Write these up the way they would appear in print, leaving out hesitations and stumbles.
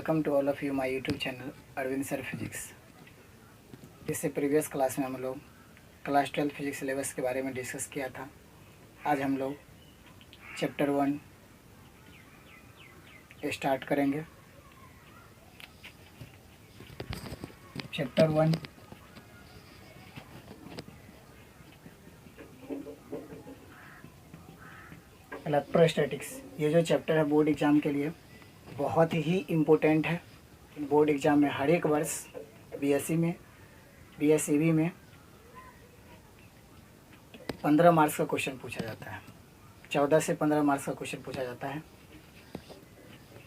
Welcome to all of you my YouTube channel Arvind sir physics. इससे previous class में हम लोग क्लास 12 फिजिक्स सिलेबस के बारे में डिस्कस किया था। आज हम लोग चैप्टर 1 स्टार्ट करेंगे। Chapter 1 electrostatics. ये जो चैप्टर है बोर्ड एग्ज़ाम के लिए बहुत ही इम्पोर्टेंट है। बोर्ड एग्ज़ाम में हर एक वर्ष बीएससी में बीएसईबी में 15 मार्क्स का क्वेश्चन पूछा जाता है। 14 से 15 मार्क्स का क्वेश्चन पूछा जाता है।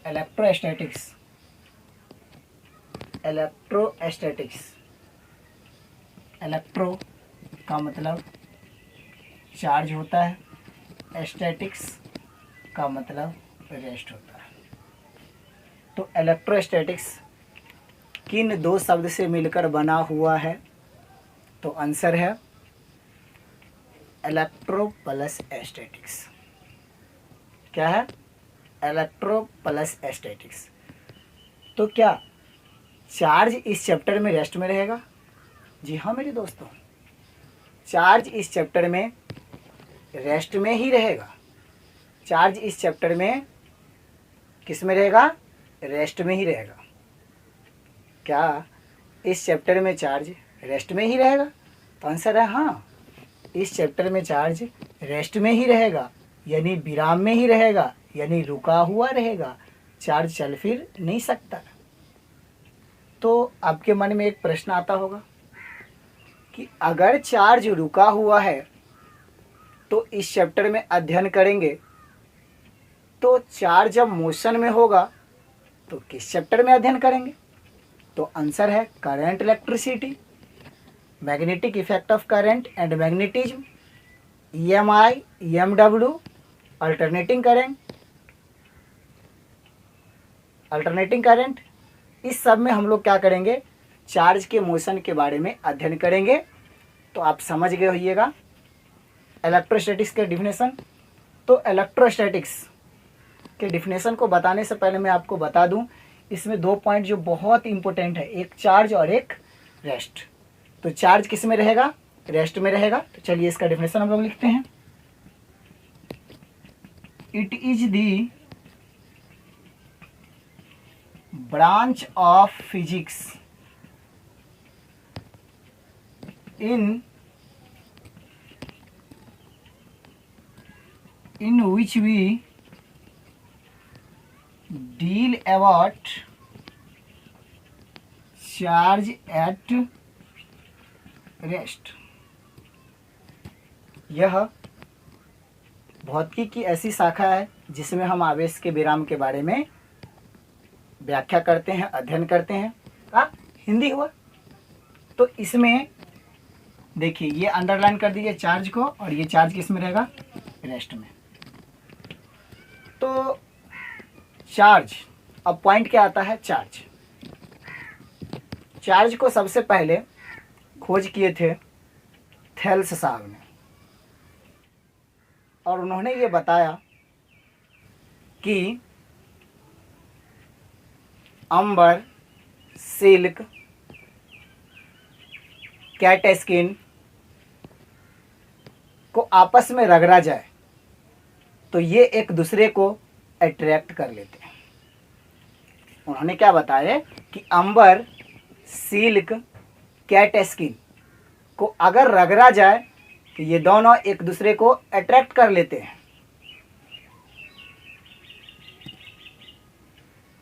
इलेक्ट्रोस्टैटिक्स इलेक्ट्रो का मतलब चार्ज होता है, स्टैटिक्स का मतलब रेस्ट होता है। तो इलेक्ट्रोस्टैटिक्स किन दो शब्द से मिलकर बना हुआ है? तो आंसर है इलेक्ट्रो प्लस स्टैटिक्स। क्या है? Electro plus statics. तो क्या चार्ज इस चैप्टर में रेस्ट में रहेगा? जी हाँ मेरे दोस्तों, चार्ज इस चैप्टर में रेस्ट में ही रहेगा। चार्ज इस चैप्टर में किस में रहेगा? रेस्ट में ही रहेगा। क्या इस चैप्टर में चार्ज रेस्ट में ही रहेगा? तो आंसर है हाँ, इस चैप्टर में चार्ज रेस्ट में ही रहेगा, यानी विराम में ही रहेगा, यानी रुका हुआ रहेगा। चार्ज चल फिर नहीं सकता। तो आपके मन में एक प्रश्न आता होगा कि अगर चार्ज रुका हुआ है तो इस चैप्टर में अध्ययन करेंगे तो चार्ज जब मोशन में होगा तो किस चैप्टर में अध्ययन करेंगे? तो आंसर है current electricity, magnetic effect of current and magnetism, EMI, EMW, alternating current. इस सब में हम लोग क्या करेंगे? चार्ज के मोशन के बारे में अध्ययन करेंगे। तो आप समझ गए होइएगा इलेक्ट्रोस्टैटिक्स के डिफिनेशन। तो इलेक्ट्रोस्टैटिक्स के डिफिनेशन को बताने से पहले मैं आपको बता दूं, इसमें दो पॉइंट जो बहुत इंपॉर्टेंट है, एक चार्ज और एक रेस्ट। तो चार्ज किस में रहेगा? रेस्ट में रहेगा। तो चलिए इसका डिफिनेशन हम लोग लिखते हैं। It is the branch of physics in which we deal about charge at rest। यह भौतिकी की ऐसी शाखा है जिसमें हम आवेश के विराम के बारे में व्याख्या करते हैं, अध्ययन करते हैं। हिंदी हुआ। तो इसमें देखिए ये अंडरलाइन कर दीजिए चार्ज को, और ये चार्ज किस में रहेगा? रेस्ट में। तो चार्ज, अब पॉइंट क्या आता है? चार्ज को सबसे पहले खोज किए थे थेल्स साहब ने, और उन्होंने ये बताया कि अंबर, सिल्क, कैट स्किन को आपस में रगड़ा जाए तो ये एक दूसरे को अट्रैक्ट कर लेते हैं। उन्होंने क्या बताया कि अंबर, सिल्क, कैट स्किन को अगर रगड़ा जाए तो ये दोनों एक दूसरे को अट्रैक्ट कर लेते हैं।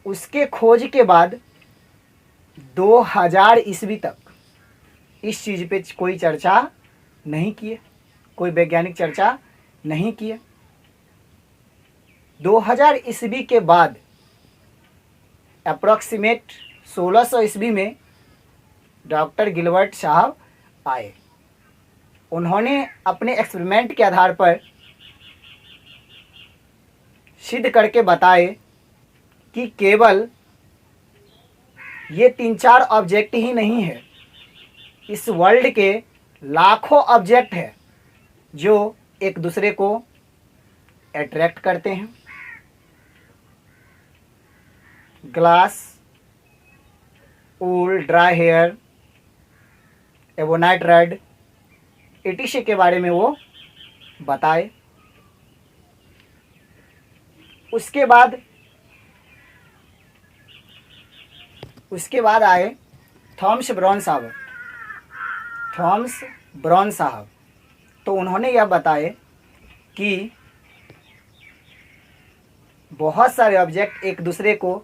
उसके खोज के बाद 2000 ईस्वी तक इस चीज़ पे कोई चर्चा नहीं किए, कोई वैज्ञानिक चर्चा नहीं किए। 2000 ईस्वी के बाद अप्रॉक्सीमेट 1600 ईस्वी में डॉक्टर गिलबर्ट साहब आए। उन्होंने अपने एक्सपेरिमेंट के आधार पर सिद्ध करके बताए कि केवल ये 3-4 ऑब्जेक्ट ही नहीं है, इस वर्ल्ड के लाखों ऑब्जेक्ट है जो एक दूसरे को अट्रैक्ट करते हैं। Glass, wool, dry hair, ebonite rod, etc के बारे में वो बताए। उसके बाद आए थॉमस ब्राउन साहब। थॉमस ब्राउन साहब तो उन्होंने यह बताए कि बहुत सारे ऑब्जेक्ट एक दूसरे को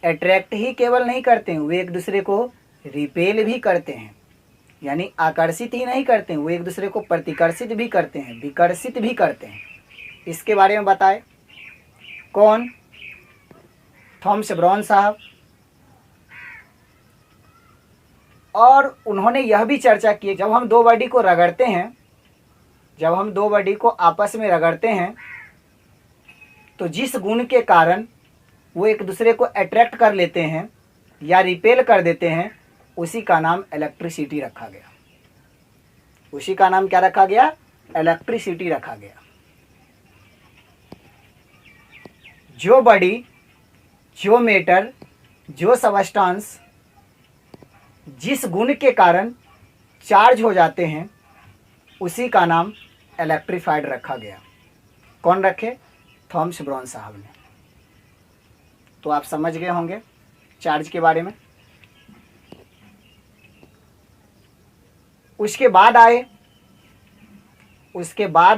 अट्रैक्ट ही केवल नहीं करते हैं, वे एक दूसरे को रिपेल भी करते हैं, यानी आकर्षित ही नहीं करते हैं, वो एक दूसरे को प्रतिकर्षित भी करते हैं, विकर्षित भी करते हैं। इसके बारे में बताए कौन? थॉमस ब्राउन साहब। और उन्होंने यह भी चर्चा की, जब हम दो बॉडी को रगड़ते हैं, जब हम दो बॉडी को आपस में रगड़ते हैं तो जिस गुण के कारण वो एक दूसरे को अट्रैक्ट कर लेते हैं या रिपेल कर देते हैं, उसी का नाम इलेक्ट्रिसिटी रखा गया। उसी का नाम क्या रखा गया? इलेक्ट्रिसिटी रखा गया। जो बॉडी, जो मैटर, जो सबस्टेंस जिस गुण के कारण चार्ज हो जाते हैं, उसी का नाम इलेक्ट्रीफाइड रखा गया। कौन रखे? थॉमस ब्राउन साहब ने। तो आप समझ गए होंगे चार्ज के बारे में। उसके बाद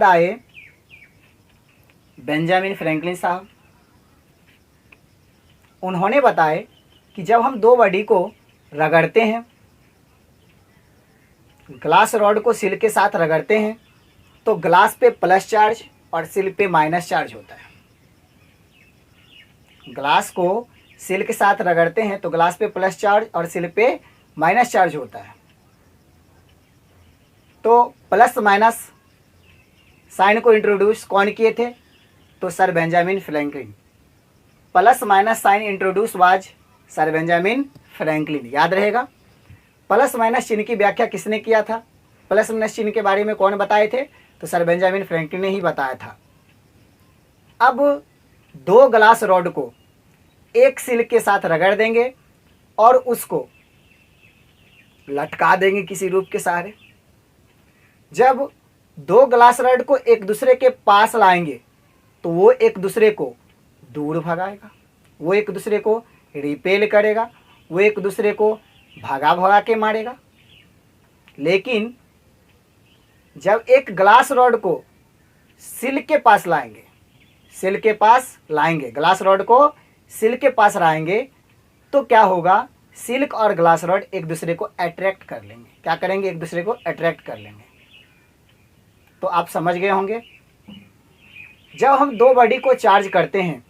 आए बेंजामिन फ्रैंकलिन साहब। उन्होंने बताया कि जब हम दो बॉडी को रगड़ते हैं, ग्लास रॉड को सिल के साथ रगड़ते हैं, तो ग्लास पे प्लस चार्ज और सिल पे माइनस चार्ज होता है। ग्लास को सिल के साथ रगड़ते हैं तो ग्लास पे प्लस चार्ज और सिल पे माइनस चार्ज होता है। तो प्लस माइनस साइन को इंट्रोड्यूस कौन किए थे? तो sir Benjamin Franklin. Plus minus sign introduce was sir Benjamin Franklin. याद रहेगा। प्लस माइनस चिन्ह की व्याख्या किसने किया था? प्लस माइनस चिन्ह के बारे में कौन बताए थे? तो सर बेंजामिन फ्रैंकलिन ने ही बताया था। अब दो ग्लास रॉड को एक सिल के साथ रगड़ देंगे और उसको लटका देंगे किसी रूप के सहारे। जब दो ग्लास रॉड को एक दूसरे के पास लाएंगे तो वो एक दूसरे को दूर भगाएगा, वो एक दूसरे को रिपेल करेगा, वो एक दूसरे को भगा भगा के मारेगा। लेकिन जब एक ग्लास रॉड को सिल के पास लाएंगे, ग्लास रॉड को सिल के पास लाएंगे, तो क्या होगा? सिल्क और ग्लास रॉड एक दूसरे को अट्रैक्ट कर लेंगे। क्या करेंगे? एक दूसरे को अट्रैक्ट कर लेंगे। तो आप समझ गए होंगे। जब हम दो बॉडी को चार्ज करते हैं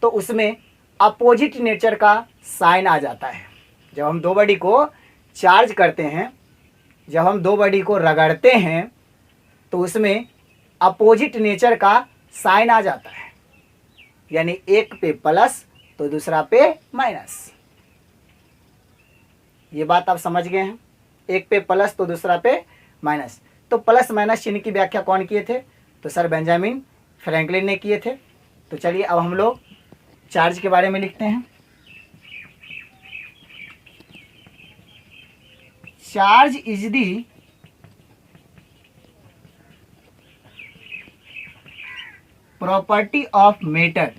तो उसमें अपोजिट नेचर का साइन आ जाता है। जब हम दो बॉडी को चार्ज करते हैं, जब हम दो बॉडी को रगड़ते हैं, तो उसमें अपोजिट नेचर का साइन आ जाता है। यानी एक पे प्लस तो दूसरा पे माइनस। ये बात आप समझ गए हैं। एक पे प्लस तो दूसरा पे माइनस। तो प्लस माइनस चिन्ह की व्याख्या कौन किए थे? तो सर बेंजामिन फ्रैंकलिन ने किए थे। तो चलिए अब हम लोग चार्ज के बारे में लिखते हैं। Charge is the property of matter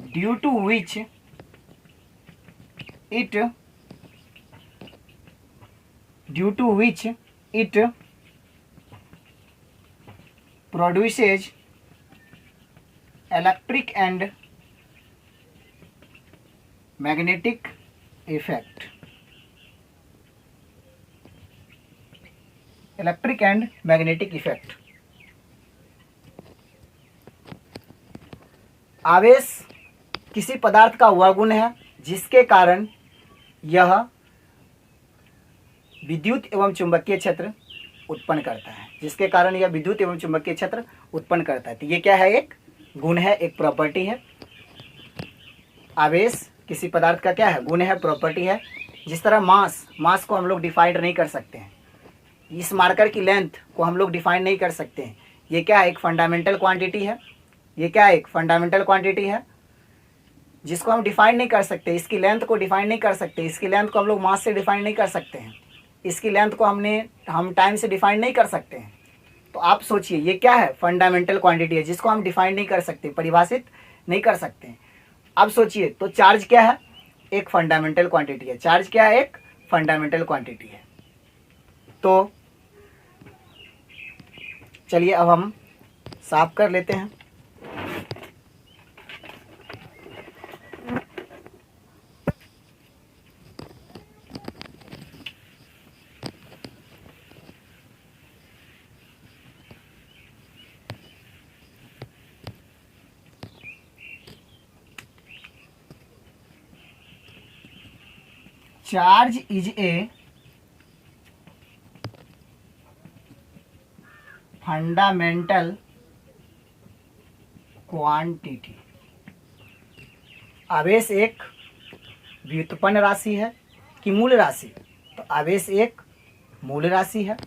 due to which it produces electric and magnetic effect. Electric and magnetic effect. आवेश किसी पदार्थ का वह गुण है जिसके कारण यह विद्युत एवं चुंबकीय क्षेत्र उत्पन्न करता है, जिसके कारण यह विद्युत एवं चुंबकीय क्षेत्र उत्पन्न करता है। तो ये क्या है? एक गुण है, एक प्रॉपर्टी है। आवेश किसी पदार्थ का क्या है? गुण है, प्रॉपर्टी है। जिस तरह मास को हम लोग डिफाइन नहीं कर सकते हैं, इस मार्कर की लेंथ को हम लोग डिफाइन नहीं कर सकते हैं। ये क्या है? एक फंडामेंटल क्वांटिटी है। ये क्या है? एक फंडामेंटल क्वांटिटी है। जिसको हम डिफाइन नहीं कर सकते, इसकी लेंथ को डिफाइन नहीं कर सकते, इसकी लेंथ को हम लोग मास से डिफाइन नहीं कर सकते हैं, इसकी लेंथ को हम टाइम से डिफाइन नहीं कर सकते हैं। तो आप सोचिए ये क्या है, फंडामेंटल क्वांटिटी है जिसको हम डिफाइन नहीं कर सकते, परिभाषित नहीं कर सकते हैं। अब सोचिए तो चार्ज क्या है, एक फंडामेंटल क्वांटिटी है। चार्ज क्या है, एक फंडामेंटल क्वांटिटी है। तो चलिए अब हम साफ कर लेते हैं। Charge is a fundamental quantity. आवेश एक व्युत्पन्न राशि है कि मूल राशि? तो आवेश एक मूल राशि है।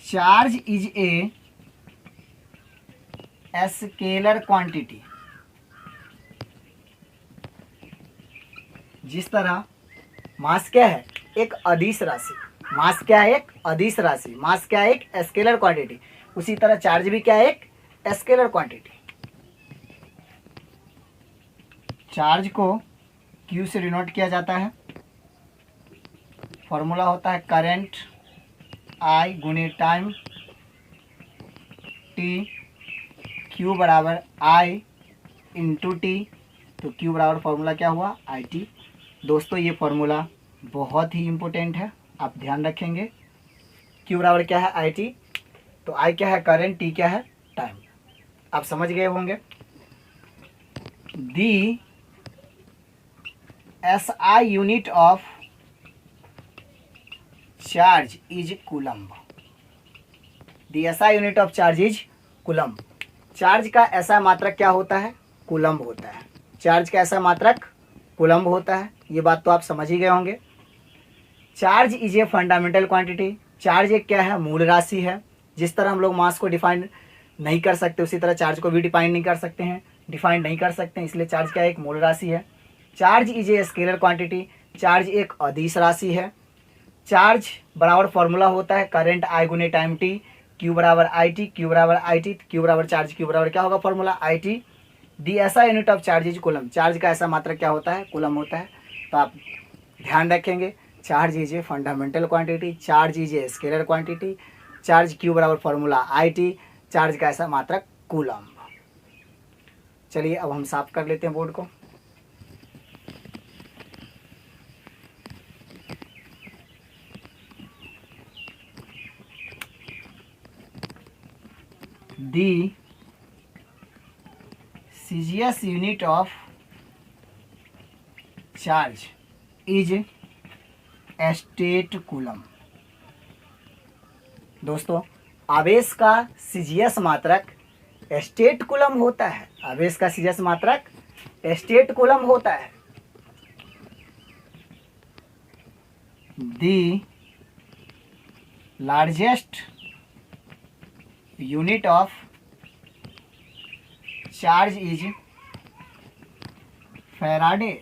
Charge is a scalar quantity. जिस तरह मास क्या है, एक अदिश राशि। मास क्या है, एक अदिश राशि। मास क्या है, एक स्केलर क्वांटिटी। उसी तरह चार्ज भी क्या है, एक स्केलर क्वांटिटी। चार्ज को Q से डिनोट किया जाता है। फॉर्मूला होता है करंट I गुने टाइम T। Q बराबर I इंटू टी। तो Q बराबर फॉर्मूला क्या हुआ, IT। दोस्तों ये फॉर्मूला बहुत ही इम्पोर्टेंट है, आप ध्यान रखेंगे। Q बराबर क्या है, IT। तो I क्या है, करंट, T क्या है, टाइम। आप समझ गए होंगे। दी SI unit of charge is coulomb. The SI unit of charge is coulomb. Charge का ऐसा मात्रक क्या होता है, कूलम्ब होता है। चार्ज का ऐसा मात्रक कूलम्ब होता है। ये बात तो आप समझ ही गए होंगे। Charge is a fundamental quantity. Charge एक क्या है, मूल राशि है। जिस तरह हम लोग मास को डिफाइन नहीं कर सकते उसी तरह चार्ज को भी डिफाइन नहीं कर सकते हैं, डिफाइन नहीं कर सकते हैं, इसलिए चार्ज क्या है, एक मूल राशि है। Charge is a scalar quantity. Charge एक अदिश राशि है। चार्ज बराबर फॉर्मूला होता है करंट I गुने टाइम T। Q बराबर IT। Q बराबर IT। Q बराबर चार्ज, Q बराबर क्या होगा फॉर्मूला, IT। दी ऐसा unit of charge is coulomb. Charge का ऐसा मात्रक क्या होता है, कूलम होता है। तो आप ध्यान रखेंगे, charge is a fundamental quantity, charge is a scalar quantity, charge Q बराबर फॉर्मूला IT, चार्ज का ऐसा मात्रक कूलम। चलिए अब हम साफ कर लेते हैं बोर्ड को। The CGS unit of charge is stat coulomb. दोस्तों आवेश का सीजीएस मात्रक स्टेट कूलम होता है। आवेश का सीजीएस मात्रक स्टेट कूलम होता है। दी largest unit of charge is Faraday.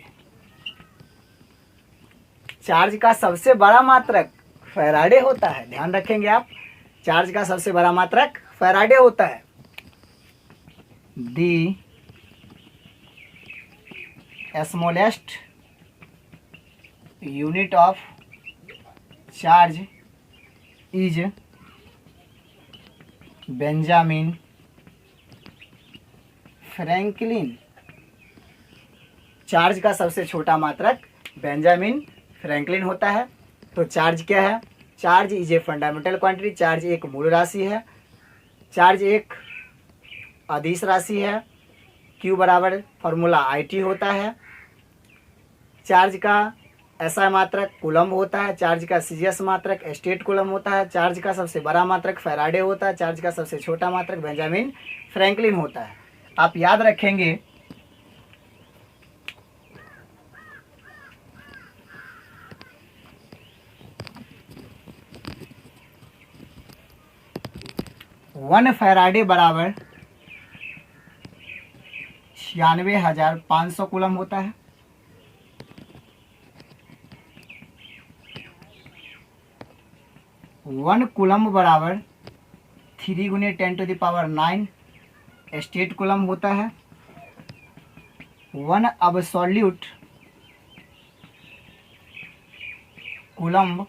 Charge का सबसे बड़ा मात्रक फैराडे होता है। ध्यान रखेंगे आप, चार्ज का सबसे बड़ा मात्रक फैराडे होता है। The smallest unit of charge is Benjamin Franklin. Charge का सबसे छोटा मात्रक बेंजामिन फ्रैंकलिन होता है। तो चार्ज क्या है, charge is a fundamental quantity. Charge एक मूल राशि है। चार्ज एक अदिश राशि है। Q बराबर फॉर्मूला IT होता है। चार्ज का ऐसा मात्रक कूलम होता है। चार्ज का सीजीएस मात्रक स्टेट कूलम होता है। चार्ज का सबसे बड़ा मात्रक फैराडे होता है। चार्ज का सबसे छोटा मात्रक बेंजामिन फ्रैंकलिन होता है। आप याद रखेंगे, वन फैराडे बराबर 96,500 कूलम होता है। वन कूलम बराबर 3 × 10⁹ स्टेट कूलम होता है। वन अब्सोल्यूट कूलम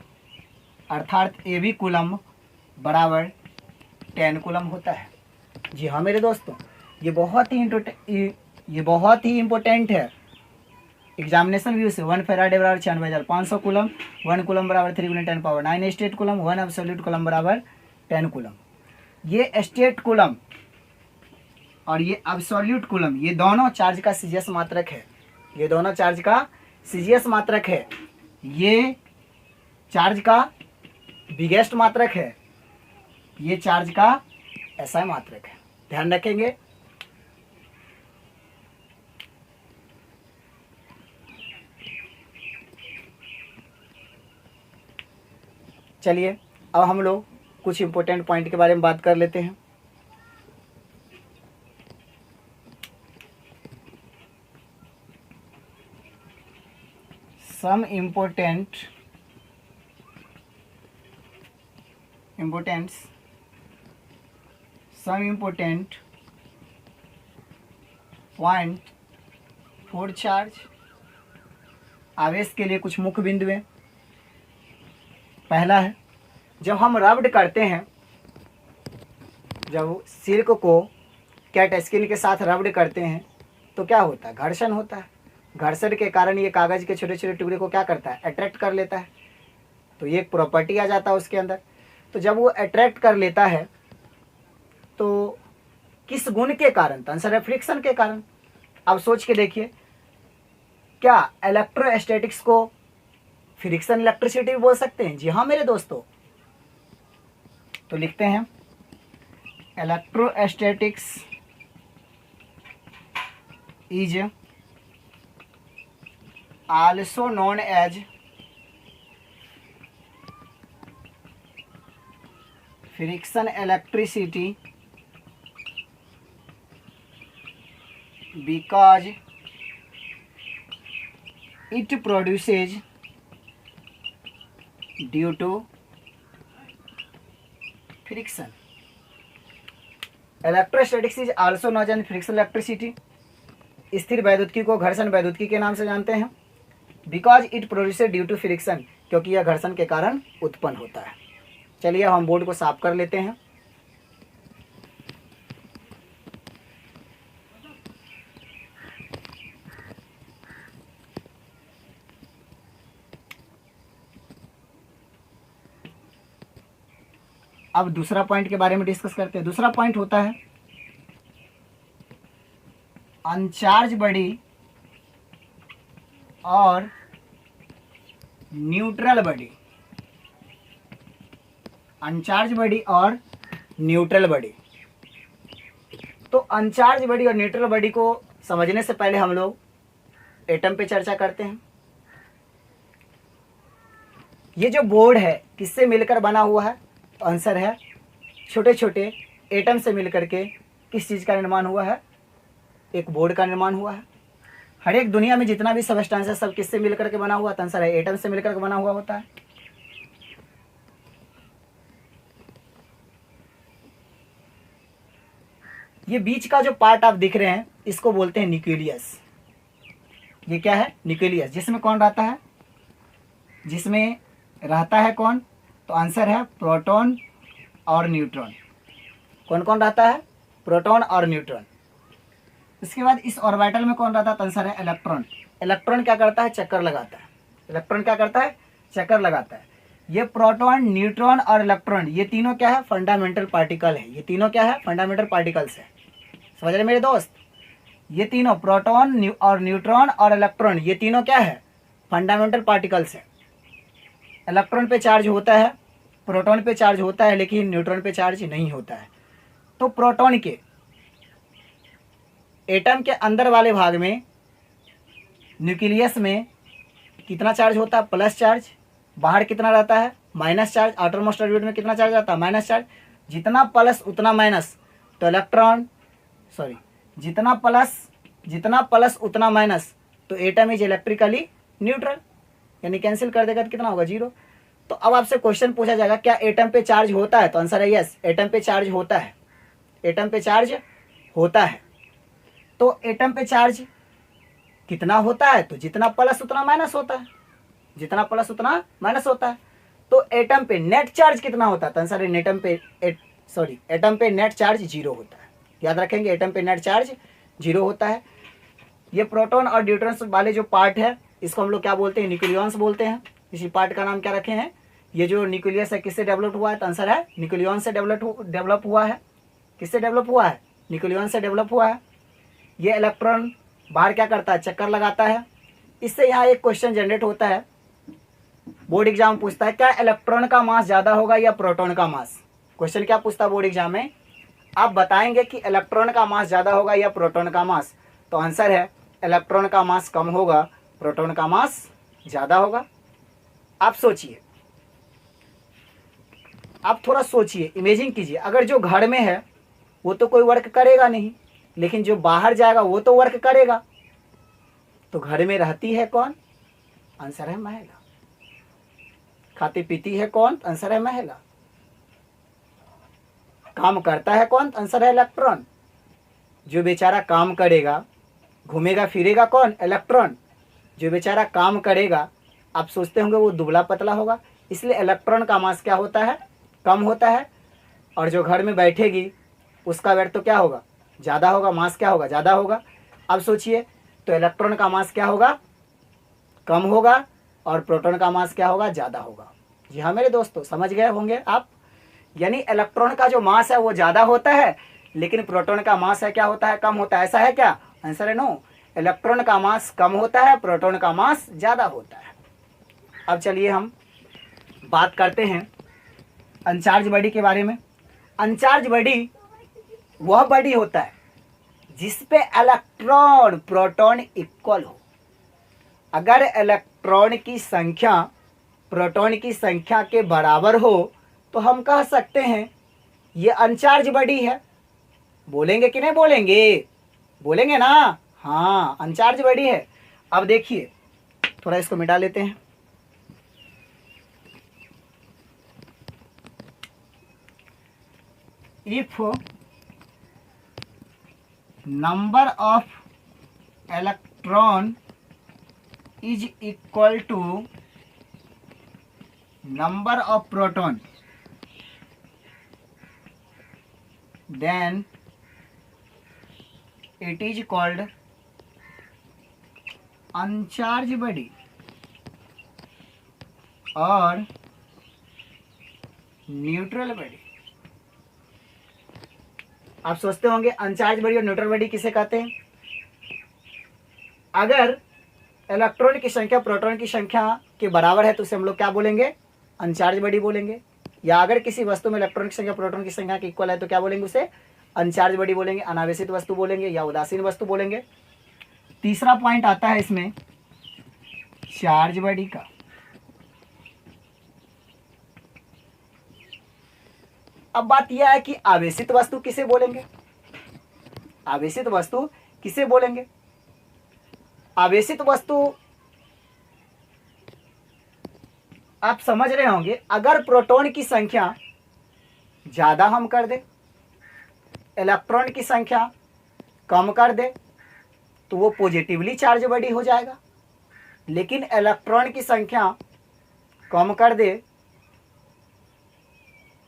अर्थात एबी कूलम बराबर 10 कूलम होता है। जी हाँ मेरे दोस्तों, ये बहुत ही इम्पोर्टेंट है एग्जामिनेशन व्यू से। 1 फैराडे बराबर 96,500 कूलम, 1 कूलम बराबर 3 × 10⁹ स्टेट कूलम, 1 एब्सोल्यूट कूलम बराबर 10 कूलम। ये स्टेट कूलम और ये एब्सोल्यूट कूलम, ये दोनों चार्ज का सीजीएस मात्रक है। ये दोनों चार्ज का सीजीएस मात्रक है। ये चार्ज का बिगेस्ट मात्रक है, ये चार्ज का एसआई मात्रक है। ध्यान रखेंगे। चलिए अब हम लोग कुछ इंपॉर्टेंट पॉइंट के बारे में बात कर लेते हैं। Some important point for charge. आवेश के लिए कुछ मुख्य बिंदुएं। पहला है, जब हम रब्ड करते हैं, जब सिल्क को कैट स्किन के साथ रब्ड करते हैं तो क्या होता है? घर्षण होता है। घर्षण के कारण ये कागज़ के छोटे छोटे टुकड़े को क्या करता है? अट्रैक्ट कर लेता है। तो ये एक प्रॉपर्टी आ जाता है उसके अंदर। तो जब वो अट्रैक्ट कर लेता है तो किस गुण के कारण? तो आंसर है फ्रिक्शन के कारण। अब सोच के देखिए, क्या इलेक्ट्रोस्टैटिक्स को फ्रिक्शन इलेक्ट्रिसिटी भी बोल सकते हैं? जी हाँ मेरे दोस्तों। तो लिखते हैं, electrostatics is also known as friction electricity because it produces due to friction. Electrostatics is also known as friction electricity. स्थिर वैद्युतिकी को घर्षण वैद्युतिकी के नाम से जानते हैं। Because it produced due to friction, क्योंकि यह घर्षण के कारण उत्पन्न होता है। चलिए हम बोर्ड को साफ कर लेते हैं। अब दूसरा पॉइंट के बारे में डिस्कस करते हैं। दूसरा पॉइंट होता है अनचार्ज बॉडी और न्यूट्रल बॉडी। अनचार्ज बॉडी और न्यूट्रल बॉडी। तो अनचार्ज बॉडी और न्यूट्रल बॉडी को समझने से पहले हम लोग एटम पे चर्चा करते हैं। ये जो बोर्ड है किससे मिलकर बना हुआ है? तो आंसर है छोटे छोटे एटम से मिलकर के किस चीज़ का निर्माण हुआ है? एक बोर्ड का निर्माण हुआ है। हर एक दुनिया में जितना भी सबस्टेंस है सब किससे मिलकर के बना हुआ? तो आंसर है एटम से मिलकर के बना हुआ होता है। ये बीच का जो पार्ट आप दिख रहे हैं इसको बोलते हैं न्यूक्लियस। ये क्या है? न्यूक्लियस। जिसमें कौन रहता है? जिसमें रहता है कौन? तो आंसर है प्रोटॉन और न्यूट्रॉन। कौन कौन रहता है? प्रोटॉन और न्यूट्रॉन। इसके बाद इस ऑर्बिटल में कौन रहता है? तो आंसर है इलेक्ट्रॉन। इलेक्ट्रॉन क्या करता है? चक्कर लगाता है। इलेक्ट्रॉन क्या करता है? चक्कर लगाता है। ये प्रोटॉन, न्यूट्रॉन और इलेक्ट्रॉन ये तीनों क्या है? फंडामेंटल पार्टिकल है। ये तीनों क्या है? फंडामेंटल पार्टिकल्स है। समझ रहे मेरे दोस्त? ये तीनों प्रोटॉन और न्यूट्रॉन और इलेक्ट्रॉन ये तीनों क्या है? फंडामेंटल पार्टिकल्स है। इलेक्ट्रॉन पे चार्ज होता है, प्रोटॉन पे चार्ज होता है, लेकिन न्यूट्रॉन पे चार्ज नहीं होता है। तो प्रोटॉन के एटम के अंदर वाले भाग में न्यूक्लियस में कितना चार्ज होता है? Plus charge. बाहर कितना रहता है? Minus charge. Outer most orbit में कितना चार्ज आता है? Minus charge. जितना प्लस उतना माइनस। तो जितना प्लस जितना प्लस उतना माइनस, तो एटम इज इलेक्ट्रिकली न्यूट्रल, यानी कैंसिल कर देगा तो कितना होगा 0। तो अब आपसे क्वेश्चन पूछा जाएगा क्या एटम पे चार्ज होता है, तो आंसर है यस, एटम पे चार्ज होता है, एटम पे चार्ज होता है। तो एटम पे चार्ज कितना होता है, तो जितना प्लस उतना माइनस होता है, जितना प्लस उतना माइनस होता है। तो एटम पे नेट चार्ज कितना होता है, तो आंसर है एटम पे नेट चार्ज 0 होता है। याद रखेंगे एटम पे नेट चार्ज 0 होता है। ये प्रोटॉन और न्यूट्रॉन्स वाले जो पार्ट है इसको हम लोग क्या बोलते हैं, न्यूक्लियॉन्स बोलते हैं। इसी पार्ट का नाम क्या रखे हैं, ये जो न्यूक्लियस है किससे डेवलप हुआ है, तो आंसर है न्यूक्लियॉन से डेवलप हुआ है। किससे डेवलप हुआ है, न्यूक्लियॉन से डेवलप हुआ है। ये इलेक्ट्रॉन बाहर क्या करता है, चक्कर लगाता है। इससे यहाँ एक क्वेश्चन जनरेट होता है, बोर्ड एग्जाम पूछता है क्या इलेक्ट्रॉन का मास ज़्यादा होगा या प्रोटॉन का मास। क्वेश्चन क्या पूछता है बोर्ड एग्जाम में, आप बताएंगे कि इलेक्ट्रॉन का मास ज़्यादा होगा या प्रोटॉन का मास, तो आंसर है इलेक्ट्रॉन का मास कम होगा, प्रोटॉन का मास ज़्यादा होगा। आप सोचिए, आप थोड़ा सोचिए, इमेजिन कीजिए, अगर जो घर में है वो तो कोई वर्क करेगा नहीं, लेकिन जो बाहर जाएगा वो तो वर्क करेगा। तो घर में रहती है कौन, आंसर है महिला। खाती पीती है कौन, आंसर है महिला। काम करता है कौन, आंसर है इलेक्ट्रॉन। जो बेचारा काम करेगा, घूमेगा फिरेगा कौन, इलेक्ट्रॉन। जो बेचारा काम करेगा, आप सोचते होंगे वो दुबला पतला होगा, इसलिए इलेक्ट्रॉन का मास क्या होता है, कम होता है। और जो घर में बैठेगी उसका वेट तो क्या होगा, ज़्यादा होगा, मास क्या होगा, ज़्यादा होगा। अब सोचिए, तो इलेक्ट्रॉन का मास क्या होगा, कम होगा, और प्रोटॉन का मास क्या होगा, ज़्यादा होगा। जी हाँ मेरे दोस्तों, समझ गए होंगे आप। यानी इलेक्ट्रॉन का जो मास है वो ज़्यादा होता है, लेकिन प्रोटॉन का मास है क्या होता है, कम होता है। ऐसा है क्या, आंसर है नो, इलेक्ट्रॉन का मास कम होता है, प्रोटॉन का मास ज़्यादा होता है। अब चलिए हम बात करते हैं अनचार्ज बॉडी के बारे में। अनचार्ज बॉडी वह बॉडी होता है जिसपे इलेक्ट्रॉन प्रोटॉन इक्वल हो। अगर इलेक्ट्रॉन की संख्या प्रोटॉन की संख्या के बराबर हो तो हम कह सकते हैं ये अनचार्ज बॉडी है। बोलेंगे कि नहीं बोलेंगे, बोलेंगे ना, हाँ अनचार्ज बॉडी है। अब देखिए, थोड़ा इसको मिटा लेते हैं। If number of electron is equal to number of proton, then it is called uncharged body और न्यूट्रल बॉडी। आप सोचते होंगे अनचार्ज बॉडी और न्यूट्रल बॉडी किसे कहते हैं। अगर इलेक्ट्रॉन की संख्या प्रोटॉन की संख्या के बराबर है तो उसे हम लोग क्या बोलेंगे, अनचार्ज बॉडी बोलेंगे। या अगर किसी वस्तु में इलेक्ट्रॉन की संख्या प्रोटॉन की संख्या के इक्वल है तो क्या बोलेंगे, उसे अनचार्ज बॉडी बोलेंगे, अनावेशित वस्तु बोलेंगे या उदासीन वस्तु बोलेंगे। तीसरा पॉइंट आता है इसमें चार्ज बॉडी का। अब बात यह है कि आवेशित वस्तु किसे बोलेंगे, आवेशित वस्तु किसे बोलेंगे। आवेशित वस्तु आप समझ रहे होंगे, अगर प्रोटॉन की संख्या ज़्यादा हम कर दे, इलेक्ट्रॉन की संख्या कम कर दे, तो वो पॉजिटिवली चार्ज बॉडी हो जाएगा। लेकिन इलेक्ट्रॉन की संख्या कम कर दे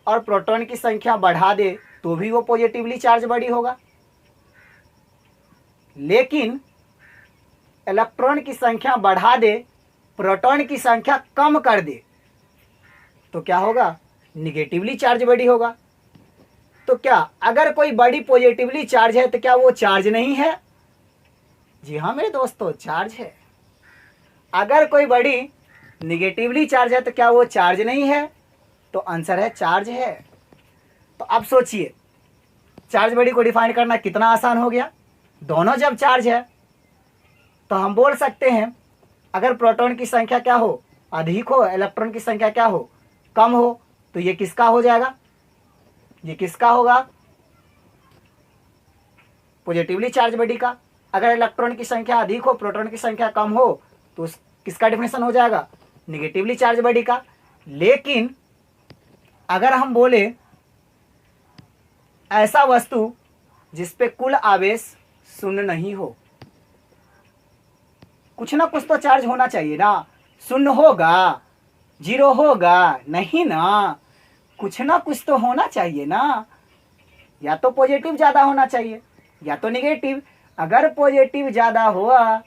और प्रोटॉन की संख्या बढ़ा दे तो भी वो पॉजिटिवली चार्ज बॉडी होगा। लेकिन इलेक्ट्रॉन की संख्या बढ़ा दे, प्रोटॉन की संख्या कम कर दे तो क्या होगा, निगेटिवली चार्ज बॉडी होगा। तो क्या अगर कोई बॉडी पॉजिटिवली चार्ज है तो क्या वो चार्ज नहीं है। जी हाँ मेरे दोस्तों, चार्ज है। अगर कोई बॉडी निगेटिवली चार्ज है तो क्या वो चार्ज नहीं है, तो आंसर है चार्ज है। तो अब सोचिए, चार्ज बॉडी को डिफाइन करना कितना आसान हो गया। दोनों जब चार्ज है तो हम बोल सकते हैं अगर प्रोटॉन की संख्या क्या हो, अधिक हो, इलेक्ट्रॉन की संख्या क्या हो, कम हो, तो ये किसका हो जाएगा, ये किसका होगा, पॉजिटिवली चार्ज बॉडी का। अगर इलेक्ट्रॉन की संख्या अधिक हो, प्रोटॉन की संख्या कम हो, तो किसका डेफिनेशन हो जाएगा? निगेटिवली चार्ज बॉडी का। लेकिन अगर हम बोले ऐसा वस्तु जिसपे कुल आवेश शून्य नहीं हो, कुछ ना कुछ तो चार्ज होना चाहिए ना। शून्य होगा, जीरो होगा नहीं ना, कुछ ना कुछ तो होना चाहिए ना। या तो पॉजिटिव ज़्यादा होना चाहिए या तो निगेटिव। अगर पॉजिटिव ज़्यादा हुआ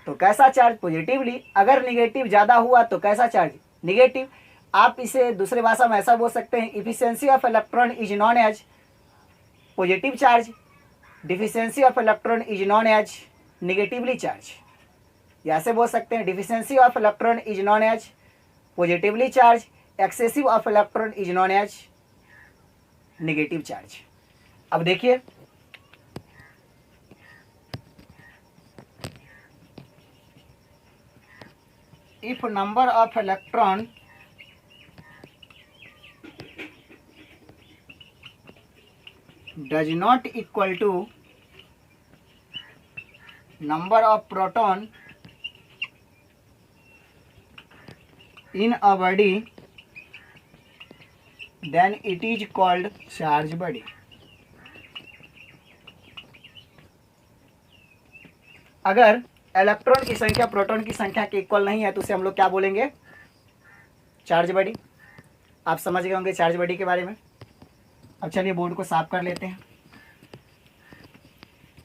तो कैसा चार्ज? पॉजिटिवली। अगर निगेटिव ज़्यादा हुआ तो कैसा चार्ज? निगेटिव। आप इसे दूसरे भाषा में ऐसा बोल सकते हैं, efficiency of electron is known as positive charge, deficiency of electron is known as negatively charge. या ऐसे बोल सकते हैं, deficiency of electron is known as positively charge, excessive of electron is known as negative charge. अब देखिए, if number of electron does not equal to number of proton in a body, then it is called charge body। अगर electron की संख्या proton की संख्या के equal नहीं है तो उसे हम लोग क्या बोलेंगे? Charge body. आप समझ गए होंगे चार्ज बॉडी के बारे में। अब चलिए बोर्ड को साफ कर लेते हैं।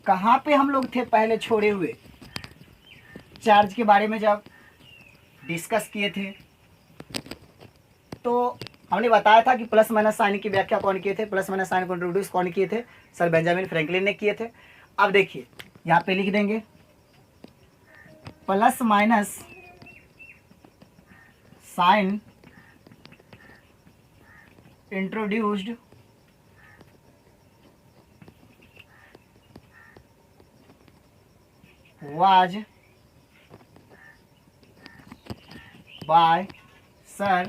कहाँ पे हम लोग थे पहले छोड़े हुए? चार्ज के बारे में जब डिस्कस किए थे तो हमने बताया था कि प्लस माइनस साइन की व्याख्या कौन किए थे, प्लस माइनस साइन को इंट्रोड्यूस कौन किए थे? सर बेंजामिन फ्रैंकलिन ने किए थे। अब देखिए यहाँ पे लिख देंगे plus minus sign introduced was by Sir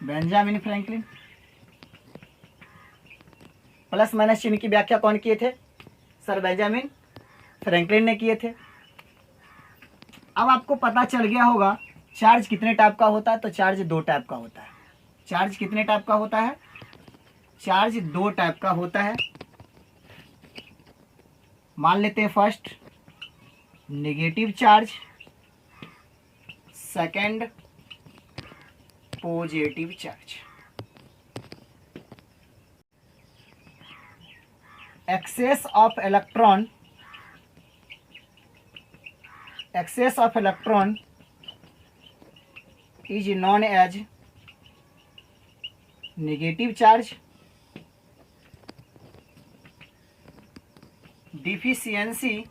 Benjamin Franklin. Plus minus चिन्ह की व्याख्या कौन किए थे? सर बेंजामिन फ्रैंकलिन ने किए थे। अब आपको पता चल गया होगा चार्ज कितने टाइप का होता है। तो चार्ज दो टाइप का होता है। चार्ज कितने टाइप का होता है? चार्ज दो टाइप का होता है। मान लेते हैं first negative charge, second positive charge. Excess of electron is known as negative charge, deficiency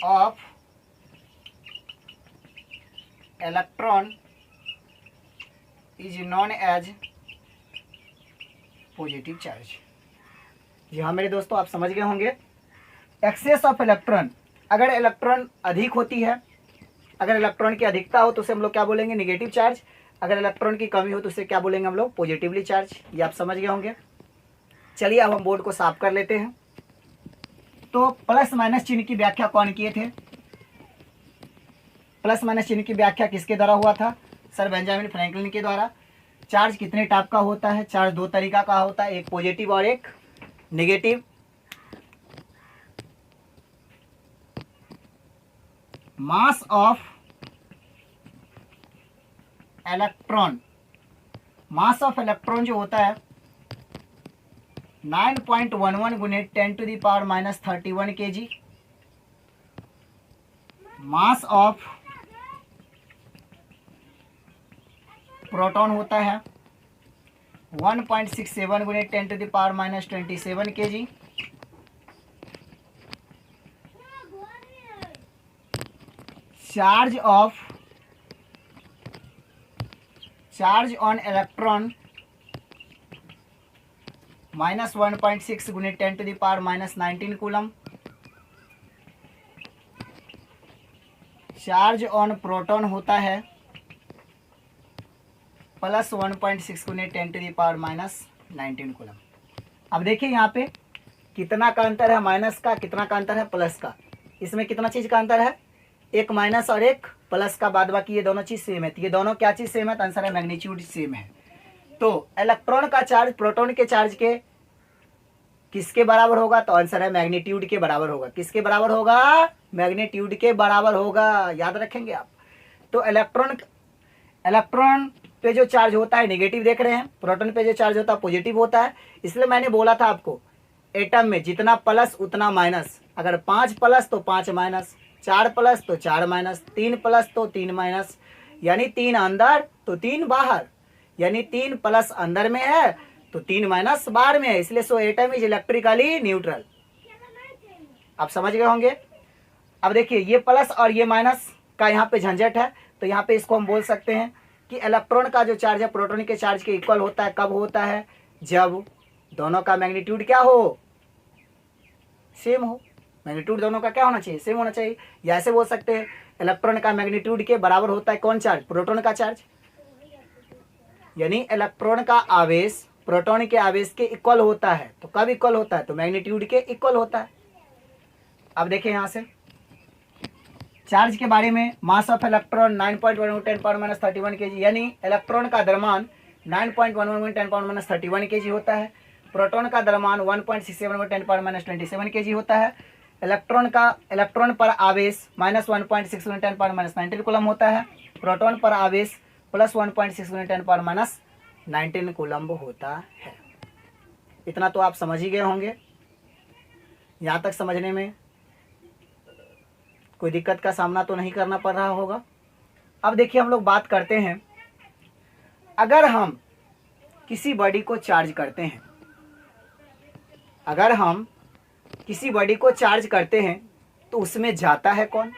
of electron is known as positive charge. जी हाँ मेरे दोस्तों, आप समझ गए होंगे। एक्सेस ऑफ इलेक्ट्रॉन, अगर इलेक्ट्रॉन अधिक होती है, अगर इलेक्ट्रॉन की अधिकता हो तो उसे हम लोग क्या बोलेंगे? Negative charge. अगर इलेक्ट्रॉन की कमी हो तो उसे क्या बोलेंगे हम लोग? Positively charge. ये आप समझ गए होंगे। चलिए अब हम बोर्ड को साफ कर लेते हैं। तो प्लस माइनस चिन्ह की व्याख्या कौन किए थे? प्लस माइनस चिन्ह की व्याख्या किसके द्वारा हुआ था? सर बेंजामिन फ्रैंकलिन के द्वारा। चार्ज कितने टाइप का होता है? चार्ज दो तरीका का होता है, एक पॉजिटिव और एक negative. Mass of electron, mass of electron जो होता है 9.11 गुने 10⁻³ kg। मास ऑफ प्रोटॉन होता है 1.67 गुने 10⁻27 kg। चार्ज ऑन इलेक्ट्रॉन -1.6 गुने 10⁻19 कूलम। चार्ज ऑन प्रोटॉन होता है +1.6 गुने 10⁻⁻⁴ 19 कूलम। अब देखिए यहाँ पे कितना का अंतर है माइनस का, कितना का अंतर है प्लस का। इसमें कितना चीज़ का अंतर है, एक माइनस और एक प्लस का, बाद बाकी ये दोनों चीज़ सेम है। तो ये दोनों क्या चीज़ सेम है, तो आंसर है मैग्नीट्यूड सेम है। तो इलेक्ट्रॉन का चार्ज प्रोटॉन के चार्ज के किसके बराबर होगा, तो आंसर है मैग्नीट्यूड के बराबर होगा। किसके बराबर होगा, मैग्नीट्यूड के बराबर होगा, याद रखेंगे आप। तो इलेक्ट्रॉन पे जो चार्ज होता है नेगेटिव देख रहे हैं, प्रोटॉन पे जो चार्ज होता है पॉजिटिव होता है। इसलिए मैंने बोला था आपको एटम में जितना प्लस उतना माइनस। अगर 5 प्लस तो 5 माइनस, 4 प्लस तो 4 माइनस, 3 प्लस तो 3 माइनस, यानी 3 अंदर तो 3 बाहर, यानी 3 प्लस अंदर में है तो 3 माइनस बाहर में है। इसलिए सो एटम इज इलेक्ट्रिकली न्यूट्रल। आप समझ गए होंगे। अब देखिए ये प्लस और ये माइनस का यहाँ पे झंझट है, तो यहाँ पे इसको हम बोल सकते हैं कि इलेक्ट्रॉन का जो चार्ज है प्रोटॉन के चार्ज के इक्वल होता है। कब होता है, जब दोनों का मैग्नीट्यूड क्या हो, सेम हो। मैग्नीट्यूड दोनों का क्या होना चाहिए, सेम होना चाहिए। या ऐसे बोल सकते हैं इलेक्ट्रॉन का मैग्नीट्यूड के बराबर होता है कौन चार्ज, प्रोटॉन का चार्ज। यानी इलेक्ट्रॉन का आवेश प्रोटॉन के आवेश के इक्वल होता है। तो कब इक्वल होता है, तो मैग्नीट्यूड के इक्वल होता है। अब देखिए यहाँ से चार्ज के बारे में, मास ऑफ इलेक्ट्रॉन 9.11 10⁻³ kg, यानी इलेक्ट्रॉन का द्रव्यमान 9.11 10⁻³ kg होता है। प्रोटॉन का द्रव्यमान 1.67 10⁻27 kg होता है। इलेक्ट्रॉन पर आवेश -1.61 10⁻19 कूलम होता है। प्रोटॉन पर आवेश +1.61 10⁻19 कूलम होता है। इतना तो आप समझ ही गए होंगे। यहाँ तक समझने में कोई दिक्कत का सामना तो नहीं करना पड़ रहा होगा। अब देखिए हम लोग बात करते हैं, अगर हम किसी बॉडी को चार्ज करते हैं, अगर हम किसी बॉडी को चार्ज करते हैं तो उसमें जाता है कौन,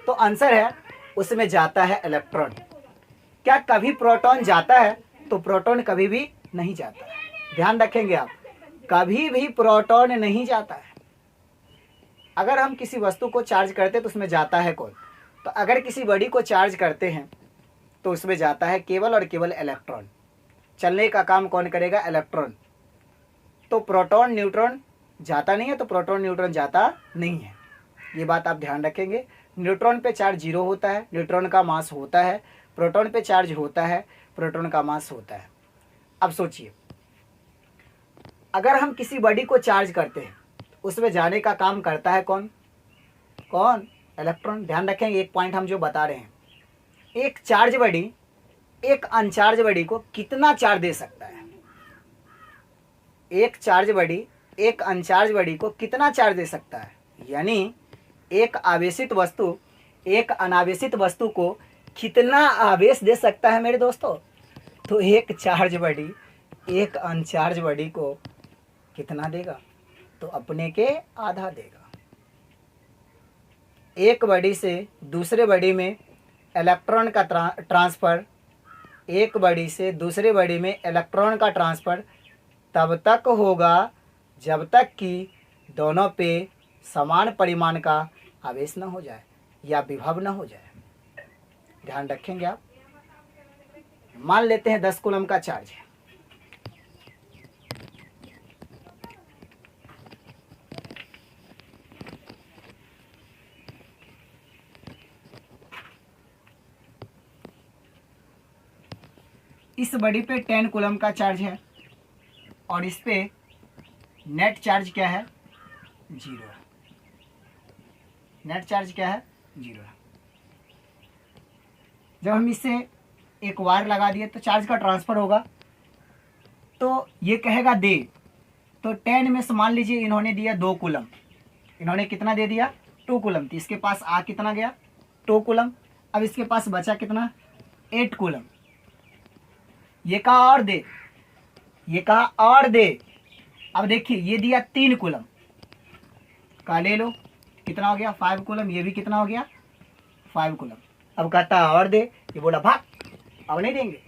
तो आंसर है उसमें जाता है इलेक्ट्रॉन। क्या कभी प्रोटॉन जाता है, तो प्रोटॉन कभी भी नहीं जाता है। ध्यान रखेंगे आप, कभी भी प्रोटॉन नहीं जाता है। अगर हम किसी वस्तु को चार्ज करते हैं तो उसमें जाता है कौन, तो अगर किसी बॉडी को चार्ज करते हैं तो उसमें जाता है केवल और केवल इलेक्ट्रॉन। चलने का काम कौन करेगा, इलेक्ट्रॉन। तो प्रोटॉन न्यूट्रॉन जाता नहीं है, तो प्रोटॉन न्यूट्रॉन जाता नहीं है। ये बात आप ध्यान रखेंगे। न्यूट्रॉन पे चार्ज 0 होता है, न्यूट्रॉन का मास होता है। प्रोटॉन पे चार्ज होता है, प्रोटॉन का मास होता है। अब सोचिए, अगर हम किसी बॉडी को चार्ज करते हैं उसमें जाने का काम करता है कौन, कौन, इलेक्ट्रॉन। ध्यान रखेंगे एक पॉइंट हम जो बता रहे हैं, एक चार्ज बॉडी एक अनचार्ज बॉडी को कितना चार्ज दे सकता है, एक चार्ज बॉडी एक अनचार्ज बॉडी को कितना चार्ज दे सकता है। यानी एक आवेशित वस्तु एक अनावेशित वस्तु को कितना आवेश दे सकता है मेरे दोस्तों। तो एक चार्ज बॉडी एक अनचार्ज बॉडी को कितना देगा, तो अपने के आधा देगा। एक बॉडी से दूसरे बॉडी में इलेक्ट्रॉन का ट्रांसफ़र, एक बॉडी से दूसरे बॉडी में इलेक्ट्रॉन का ट्रांसफ़र तब तक होगा जब तक कि दोनों पे समान परिमाण का आवेश न हो जाए या विभव न हो जाए। ध्यान रखेंगे आप। मान लेते हैं 10 कूलम का चार्ज है, इस बॉडी पे 10 कूलम का चार्ज है और इस पे नेट चार्ज क्या है, 0 है। नेट चार्ज क्या है, 0 है। जब हम इससे एक वायर लगा दिए तो चार्ज का ट्रांसफ़र होगा, तो ये कहेगा दे। तो 10 में से मान लीजिए इन्होंने दिया 2 कूलम, इन्होंने कितना दे दिया, 2 कूलम। तो इसके पास आ कितना गया, 2 कूलम। अब इसके पास बचा कितना, 8 कूलम। ये कहा और दे, ये कहा और दे। अब देखिए ये दिया 3 कूलम का, ले लो कितना हो गया, 5 कूलम। ये भी कितना हो गया, 5 कूलम। अब कहता है और दे, ये बोला भाग, अब नहीं देंगे।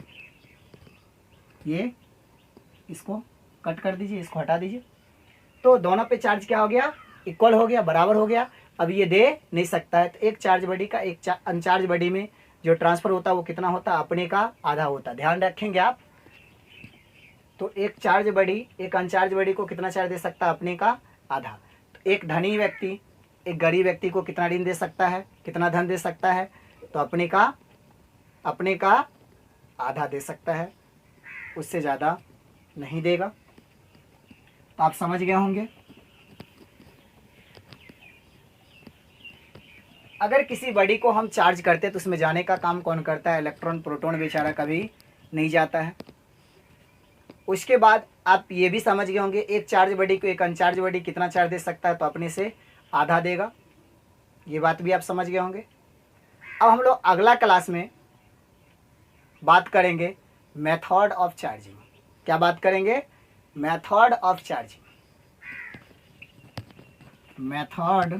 ये इसको कट कर दीजिए, इसको हटा दीजिए। तो दोनों पे चार्ज क्या हो गया, इक्वल हो गया, बराबर हो गया। अब ये दे नहीं सकता है। तो एक चार्ज बॉडी का एक अनचार्ज बॉडी में जो ट्रांसफ़र होता है वो कितना होता है, अपने का आधा होता है। ध्यान रखेंगे आप। तो एक चार्ज बॉडी एक अनचार्ज बॉडी को कितना चार्ज दे सकता है? अपने का आधा। तो एक धनी व्यक्ति एक गरीब व्यक्ति को कितना ऋण दे सकता है, कितना धन दे सकता है? तो अपने का आधा दे सकता है, उससे ज़्यादा नहीं देगा। तो आप समझ गए होंगे। अगर किसी बॉडी को हम चार्ज करते हैं तो उसमें जाने का काम कौन करता है? इलेक्ट्रॉन, प्रोटॉन बेचारा कभी नहीं जाता है। उसके बाद आप ये भी समझ गए होंगे, एक चार्ज बॉडी को एक अनचार्ज बॉडी कितना चार्ज दे सकता है? तो अपने से आधा देगा। ये बात भी आप समझ गए होंगे। अब हम लोग अगला क्लास में बात करेंगे मेथड ऑफ चार्जिंग। क्या बात करेंगे? Method of charging. Method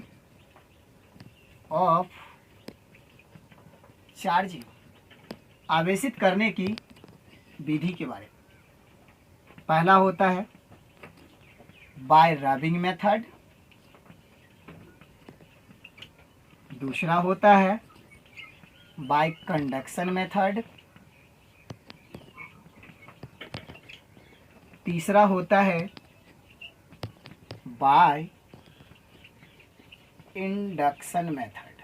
of charging, आवेशित करने की विधि के बारे में। पहला होता है बाय रबिंग मेथड, दूसरा होता है बाय कंडक्शन मेथड, तीसरा होता है बाय इंडक्शन मेथड।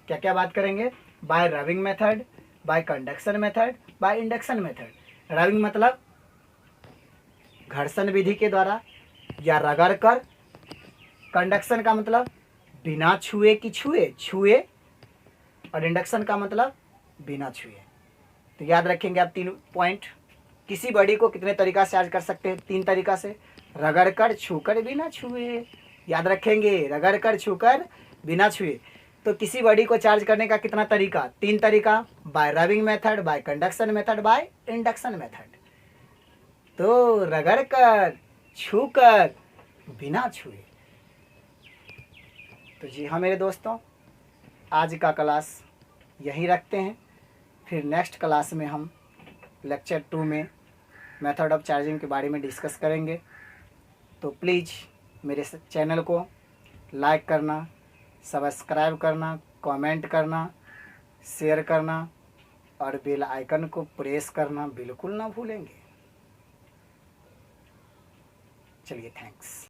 क्या क्या बात करेंगे? Bye rubbing method, bye conduction method, by induction method. Rubbing मतलब घर्षण विधि के द्वारा या रगड़ कर। कंडक्शन का मतलब बिना छुए कि छुए। और इंडक्शन का मतलब बिना छुए। तो याद रखेंगे आप 3 पॉइंट। किसी बॉडी को कितने तरीका से चार्ज कर सकते हैं? 3 तरीका से, रगड़ कर, छूकर, बिना छुए। याद रखेंगे, रगड़ कर, छूकर, बिना छुए। तो किसी बॉडी को चार्ज करने का कितना तरीका? 3 तरीका, bye rubbing method, bye conduction method, by induction method. तो रगड़ कर, छूकर, बिना छुए। तो जी हाँ मेरे दोस्तों, आज का क्लास यहीं रखते हैं। फिर नेक्स्ट क्लास में हम लेक्चर 2 में मेथड ऑफ चार्जिंग के बारे में डिस्कस करेंगे। तो प्लीज़ मेरे चैनल को लाइक करना, सब्सक्राइब करना, कमेंट करना, शेयर करना और बेल आइकन को प्रेस करना बिल्कुल ना भूलेंगे। चलिए, थैंक्स।